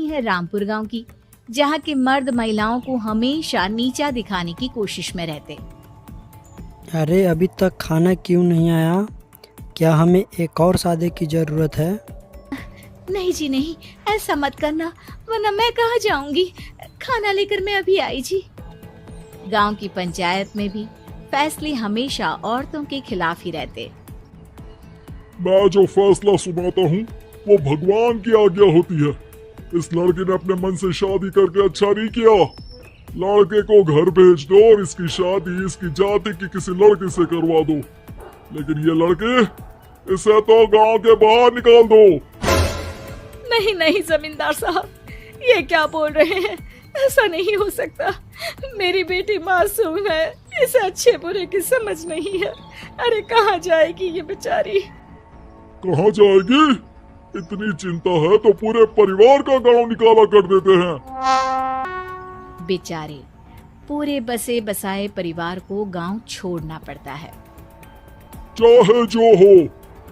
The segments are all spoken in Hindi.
हैं रामपुर गांव की, जहां के मर्द महिलाओं को हमेशा नीचा दिखाने की कोशिश में रहते। अरे अभी तक खाना क्यों नहीं आया? क्या हमें एक और सादे की जरूरत है? नहीं जी नहीं, ऐसा मत करना, वरना मैं कहाँ जाऊंगी। खाना लेकर मैं अभी आई जी। गांव की पंचायत में भी फैसले हमेशा औरतों के खिलाफ ही रहते। मैं जो फैसला सुनाता हूँ वो भगवान की आज्ञा होती है। इस लड़के ने अपने मन से शादी करके अच्छा नहीं किया। लड़के को घर भेज दो और इसकी शादी इसकी जाति की किसी लड़के से करवा दो। लेकिन ये लड़के, इसे तो गांव के बाहर निकाल दो। नहीं नहीं जमींदार साहब, ये क्या बोल रहे हैं? ऐसा नहीं हो सकता। मेरी बेटी मासूम है, इसे अच्छे बुरे की समझ नहीं है। अरे कहाँ जाएगी ये बेचारी? कहाँ जाएगी? इतनी चिंता है तो पूरे परिवार का गांव निकाला कर देते हैं। बेचारे पूरे बसे बसाए परिवार को गांव छोड़ना पड़ता है। चाहे जो हो,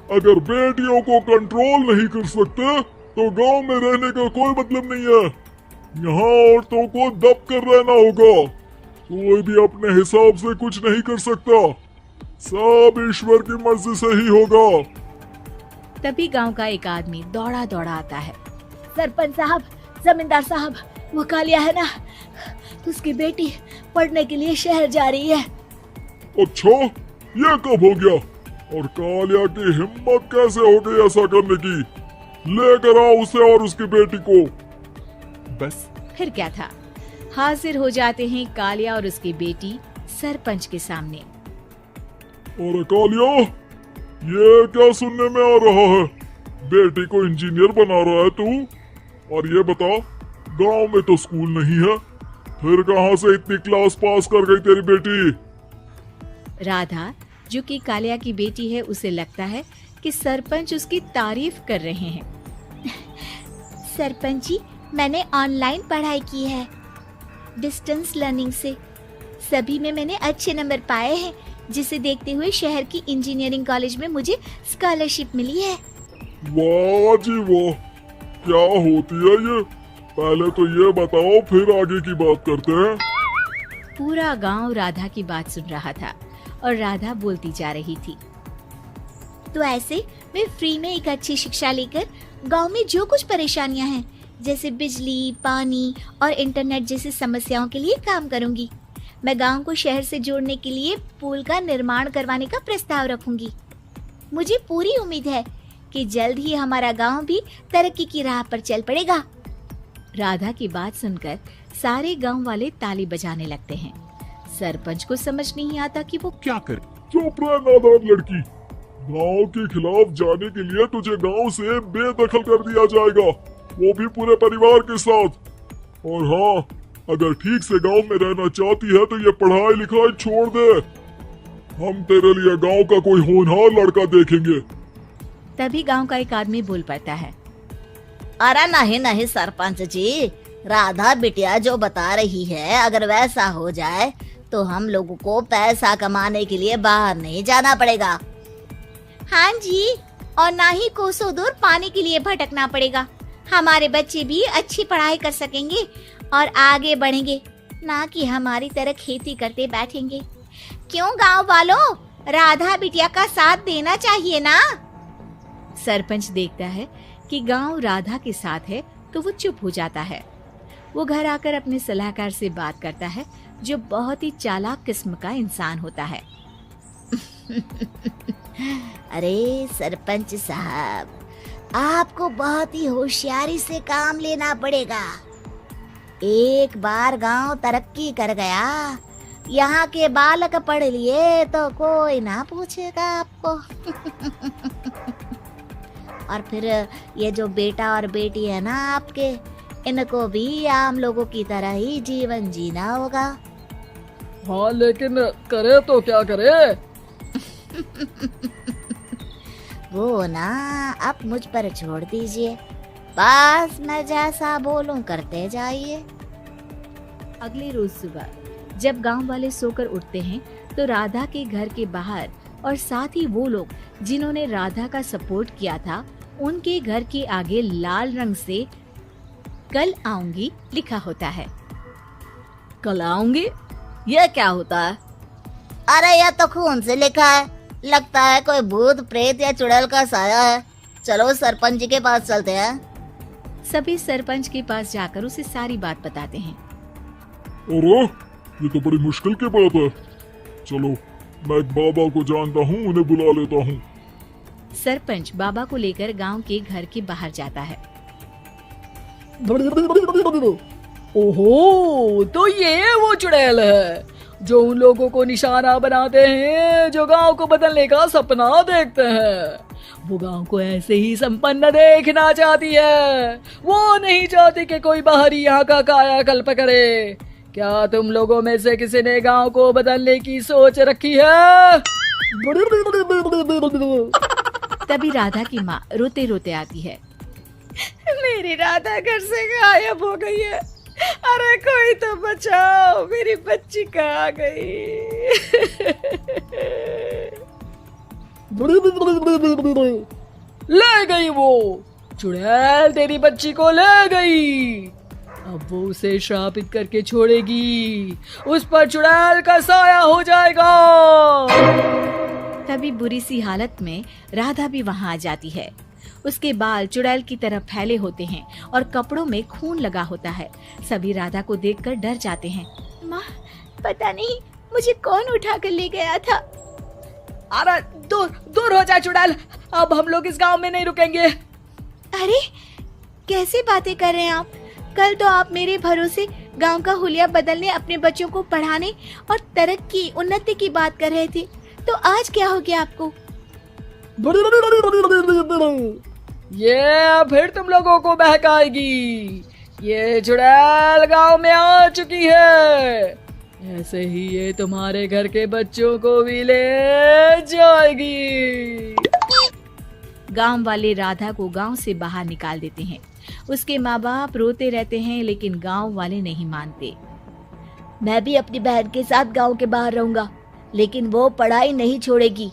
अगर बेटियों को कंट्रोल नहीं कर सकते तो गांव में रहने का कोई मतलब नहीं है। यहाँ औरतों को दब कर रहना होगा। कोई भी अपने हिसाब से कुछ नहीं कर सकता। सब ईश्वर की मर्जी से ही होगा। तभी गांव का एक आदमी दौड़ा दौड़ा आता है। सरपंच साहब, जमींदार साहब, वो कालिया है ना, उसकी बेटी पढ़ने के लिए शहर जा रही है। अच्छा, ये कब हो गया? और कालिया की हिम्मत कैसे हो गई ऐसा करने की? लेकर आओ उसे और उसकी बेटी को। बस फिर क्या था, हाजिर हो जाते हैं कालिया और उसकी बेटी सरपंच के सामने। और कालिया, ये क्या सुनने में आ रहा है? बेटी को इंजीनियर बना रहा है तू? और ये बता, गांव में तो स्कूल नहीं है, फिर कहां से इतनी क्लास पास कर गई तेरी बेटी? राधा, जो कि कालिया की बेटी है, उसे लगता है कि सरपंच उसकी तारीफ कर रहे हैं। सरपंच जी, मैंने ऑनलाइन पढ़ाई की है, डिस्टेंस लर्निंग से। सभी में मैंने अच्छे नंबर पाए हैं, जिसे देखते हुए शहर की इंजीनियरिंग कॉलेज में मुझे स्कॉलरशिप मिली है। वाह जी वाह, क्या होती है ये? पहले तो ये बताओ, फिर आगे की बात करते हैं। पूरा गांव राधा की बात सुन रहा था और राधा बोलती जा रही थी। तो ऐसे मैं फ्री में एक अच्छी शिक्षा लेकर गांव में जो कुछ परेशानियां हैं, जैसे बिजली, पानी और इंटरनेट जैसी समस्याओं के लिए काम करूंगी। मैं गांव को शहर से जोड़ने के लिए पुल का निर्माण करवाने का प्रस्ताव रखूंगी। मुझे पूरी उम्मीद है कि जल्द ही हमारा गांव भी तरक्की की राह पर चल पड़ेगा। राधा की बात सुनकर सारे गांव वाले ताली बजाने लगते हैं। सरपंच को समझ नहीं आता कि वो क्या करे। चुप रह नादान लड़की। गांव के खिलाफ जाने के लिए तुझे गांव से बेदखल कर दिया जाएगा, वो भी पूरे परिवार के साथ। और हाँ, अगर ठीक से गांव में रहना चाहती है तो ये पढ़ाई लिखाई छोड़ दे। हम तेरे लिए गांव का कोई होनहार लड़का देखेंगे। तभी गांव का एक आदमी बोल पड़ता है। अरे नहीं नहीं सरपंच जी, राधा बिटिया जो बता रही है, अगर वैसा हो जाए तो हम लोगों को पैसा कमाने के लिए बाहर नहीं जाना पड़ेगा। हाँ जी, और ना ही कोसों दूर पानी के लिए भटकना पड़ेगा। हमारे बच्चे भी अच्छी पढ़ाई कर सकेंगे और आगे बढ़ेंगे, ना कि हमारी तरह खेती करते बैठेंगे। क्यों गांव वालों, राधा बिटिया का साथ देना चाहिए ना। सरपंच देखता है कि गांव राधा के साथ है तो वो चुप हो जाता है। वो घर आकर अपने सलाहकार से बात करता है, जो बहुत ही चालाक किस्म का इंसान होता है। अरे सरपंच साहब, आपको बहुत ही होशियारी से काम लेना पड़ेगा। एक बार गांव तरक्की कर गया, यहाँ के बालक पढ़ लिए तो कोई ना पूछेगा आपको। और फिर ये जो बेटा और बेटी है ना आपके, इनको भी आम लोगों की तरह ही जीवन जीना होगा। हाँ, लेकिन करे तो क्या करे? वो ना आप मुझ पर छोड़ दीजिए, बस मैं जैसा बोलूं करते जाइए। अगले रोज सुबह जब गांव वाले सोकर उठते हैं तो राधा के घर के बाहर और साथ ही वो लोग जिन्होंने राधा का सपोर्ट किया था, उनके घर के आगे लाल रंग से कल आऊंगी लिखा होता है। कल आऊंगी, यह क्या होता है? अरे यह तो खून से लिखा है, लगता है कोई भूत प्रेत या चुड़ैल का साया है। चलो सरपंच जी के पास चलते हैं। सभी सरपंच के पास जाकर उसे सारी बात बताते हैं। अरे ये तो बड़ी मुश्किल की बात है। चलो मैं एक बाबा को जानता हूँ, उन्हें बुला लेता हूँ। सरपंच बाबा को लेकर गांव के घर के बाहर जाता है। ओहो, तो ये वो चुड़ैल है जो उन लोगों को निशाना बनाते हैं जो गांव को बदलने का सपना देखते हैं। वो गांव को ऐसे ही संपन्न देखना चाहती है। वो नहीं चाहती कि कोई बाहरी यहाँ का कायाकल्प करे। क्या तुम लोगों में से किसी ने गांव को बदलने की सोच रखी है? तभी राधा की माँ रोते रोते आती है। मेरी राधा घर से गायब हो गई है। अरे कोई तो बचाओ, मेरी बच्ची कहाँ गई? ले गई वो चुड़ैल, तेरी बच्ची को ले गई। अब वो उसे श्रापित करके छोड़ेगी, उस पर चुड़ैल का साया हो जाएगा। तभी बुरी सी हालत में राधा भी वहां आ जाती है। उसके बाल चुड़ैल की तरह फैले होते हैं और कपड़ों में खून लगा होता है। सभी राधा को देखकर डर जाते हैं। माँ, पता नहीं मुझे कौन उठा कर ले गया था। अरे दूर दूर हो जा चुड़ैल, अब हम लोग इस गांव में नहीं रुकेंगे। अरे कैसे बातें कर रहे हैं आप? कल तो आप मेरे भरोसे गांव का हुलिया बदलने, अपने बच्चों को पढ़ाने और तरक्की उन्नति की बात कर रहे थे, तो आज क्या हो गया आपको? ये फिर तुम लोगों को बहकाएगी। ये चुड़ैल गांव में आ चुकी है, ऐसे ही ये तुम्हारे घर के बच्चों को भी ले जाएगी। गांव वाले राधा को गांव से बाहर निकाल देते हैं। उसके माँ बाप रोते रहते हैं, लेकिन गांव वाले नहीं मानते। मैं भी अपनी बहन के साथ गांव के बाहर रहूंगा, लेकिन वो पढ़ाई नहीं छोड़ेगी।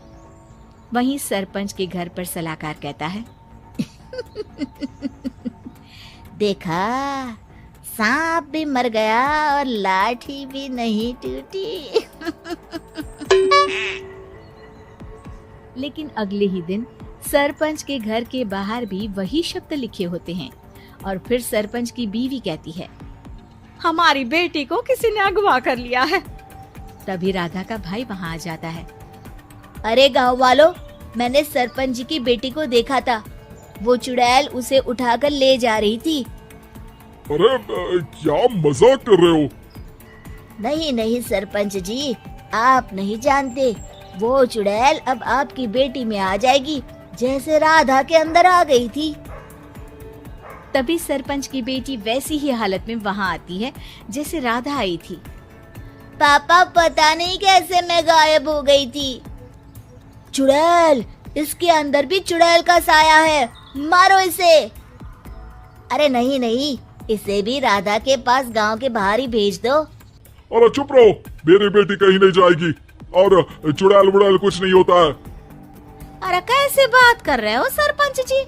वहीं सरपंच के घर पर सलाहकार कहता है। देखा, सांप भी मर गया और लाठी भी नहीं टूटी। लेकिन अगले ही दिन सरपंच के घर के बाहर भी वही शब्द लिखे होते हैं और फिर सरपंच की बीवी कहती है, हमारी बेटी को किसी ने अगवा कर लिया है। तभी राधा का भाई वहां आ जाता है। अरे गांव वालों, मैंने सरपंच जी की बेटी को देखा था। वो चुड़ैल उसे उठाकर ले जा रही थी। अरे क्या मजाक कर रहे हो? नहीं नहीं सरपंच जी, आप नहीं जानते। वो चुड़ैल अब आपकी बेटी में आ जाएगी, जैसे राधा के अंदर आ गई थी। तभी सरपंच की बेटी वैसी ही हालत में वहां आती है जैसे राधा आई थी। पापा, पता नहीं कैसे मैं गायब हो गई थी। चुड़ैल, इसके अंदर भी चुड़ैल का साया है, मारो इसे। अरे नहीं नहीं, इसे भी राधा के पास गांव के बाहर ही भेज दो। अरे चुप रहो, मेरी बेटी कहीं नहीं जाएगी और चुड़ैल वुड़ैल कुछ नहीं होता है। अरे कैसे बात कर रहे हो सरपंच जी?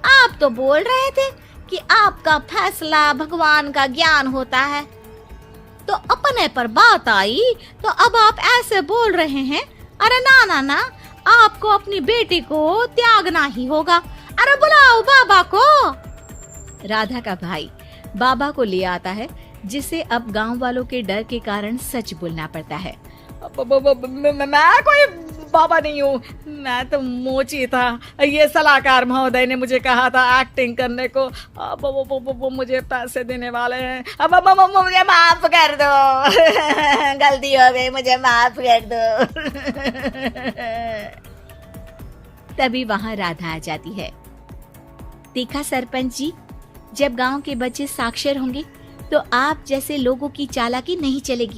आप तो बोल रहे थे कि आपका फैसला भगवान का ज्ञान होता है, तो अपने पर बात आई तो अब आप ऐसे बोल रहे हैं। अरे ना ना ना, आपको अपनी बेटी को त्यागना ही होगा। अरे बुलाओ बाबा को। राधा का भाई बाबा को ले आता है, जिसे अब गांव वालों के डर के कारण सच बोलना पड़ता है। मैं कोई बाबा नहीं हूँ, मैं तो मोची था। ये सलाहकार महोदय ने मुझे कहा था एक्टिंग करने को। अब वो मुझे पैसे देने वाले हैं। अब मुझे माफ कर दो। गलती हो गई, मुझे माफ कर दो। तभी वहां राधा आ जाती है। देखा सरपंच जी, जब गांव के बच्चे साक्षर होंगे तो आप जैसे लोगों की चालाकी नहीं चलेगी।